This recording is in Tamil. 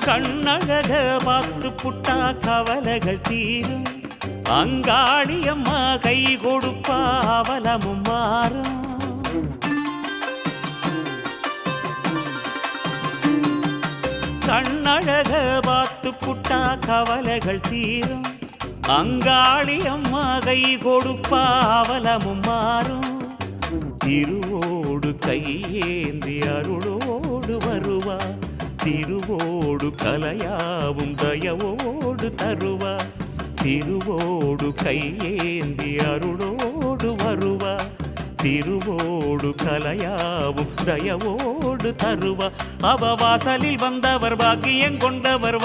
கண்ணழக பார்த்து புட்டா கவலைகள் தீரும். அங்காளியம்மா கை கொடுப்பா அவலமும் மாறும். கண்ணழக பார்த்து புட்டா கவலைகள் தீரும். அங்காளியம்மா கை கொடுப்பா அவலமும் மாறும். திருவோடு கையேந்தி அருளோடு வருவா. திருவோடு கலையாவும் தயவோடு தருவா. திருவோடு கையேந்தி அருளோடு வருவா. திருவோடு கலையாவும் தயவோடு தருவா. அவ வாசலில் வந்தவர் பாக்கியம் கொண்டவர்.